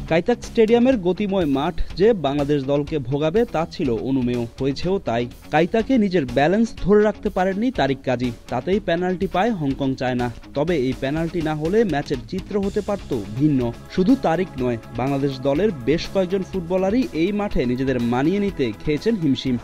কাইতাক স্টেডিয়ামের গতিময় মাঠ যে বাংলাদেশ দলকে ভোগাবে তা ছিল অনুমেয়, হয়েছেও তাই। কাইতাকে নিজের ব্যালেন্স ধরে রাখতে পারেননি তারিক কাজী, তাতেই পেনাল্টি পায় হংকং চায়না। তবে এই পেনাল্টি না হলে ম্যাচের চিত্র হতে পারত ভিন্ন। শুধু তারিক নয়, বাংলাদেশ দলের বেশ কয়েকজন ফুটবলারই এই মাঠে নিজেদের মানিয়ে নিতে খেয়েছেন হিমশিম।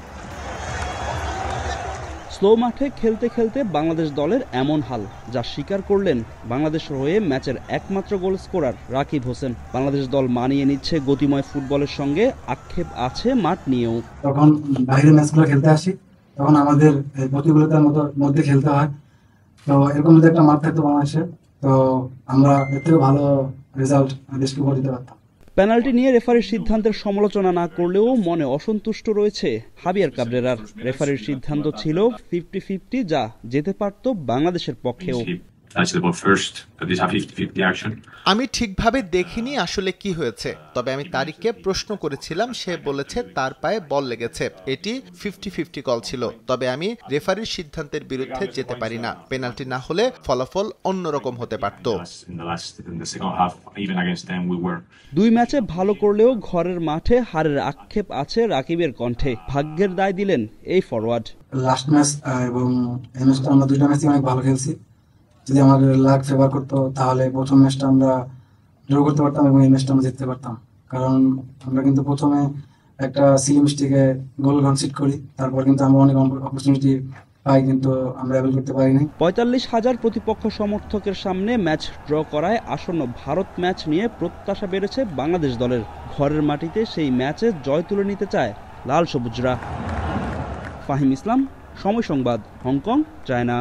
স্লো মাঠে খেলতে খেলতে বাংলাদেশ দলের এমন হাল, যা স্বীকার করলেন বাংলাদেশের হয়ে ম্যাচের একমাত্র গোল স্কোরার রাকিব হোসেন। বাংলাদেশ দল মানিয়ে নিচ্ছে গতিময় ফুটবলের সঙ্গে, আক্ষেপ আছে মাঠ নিয়েও। তখন বাইরের ম্যাচগুলো খেলতে আসি, তখন আমাদের প্রতিকূলতার মধ্যে খেলতে হয়। তো এরকম যদি একটা মাঠ থাকতো বাংলাদেশে, তো আমরা এর থেকে ভালো রেজাল্ট দেশকে উপহার দিতে পারতাম। পেনাল্টি নিয়ে রেফারির সিদ্ধান্তের সমালোচনা না করলেও মনে অসন্তুষ্ট রয়েছে হাবিয়ার কাবরেরার। রেফারির সিদ্ধান্ত ছিল 50-50, যা যেতে পারত বাংলাদেশের পক্ষেও। আমি ঠিকভাবে দেখিনি আসলে কি হয়েছে, তবে আমি তারিককে প্রশ্ন করেছিলাম, সে বলেছে তার পায়ে বল লেগেছে। এটি 50-50 কল ছিল, তবে আমি রেফারির সিদ্ধান্তের বিরুদ্ধে যেতে পারি না। পেনাল্টি না হলে ফলাফল অন্যরকম হতে পারত। দুই ম্যাচে ভালো করলেও ঘরের মাঠে হারের আক্ষেপ আছে রাকিবের কণ্ঠে। ভাগ্যের দায় দিলেন এই ফরওয়ার্ড। লাস্ট ম্যাচ এবং এই ম্যাচটা আমরা দুইটা ম্যাচই অনেক ভালো খেলছি। যদি আমাদের লাক ফেভার করতো তাহলে প্রথম ম্যাচটা আমরা ড্র করতে পারতাম এবং এই ম্যাচটা আমরা জিততে পারতাম। কারণ আমরা কিন্তু প্রথমে একটা সিলি মিস্টেকে গোল কনসিড করি, তারপর কিন্তু আমরা অনেক অপরচুনিটি পাই, কিন্তু আমরা অ্যাভেল করতে পারিনি। 45,000 প্রতিপক্ষ সমর্থকের সামনে ম্যাচ ড্র করায় আসন্ন ভারত ম্যাচ নিয়ে প্রত্যাশা বেড়েছে বাংলাদেশ দলের। ঘরের মাটিতে সেই ম্যাচে জয় তুলে নিতে চায় লাল সবুজরা। ফাহিম ইসলাম, সময় সংবাদ, হংকং, চায়না।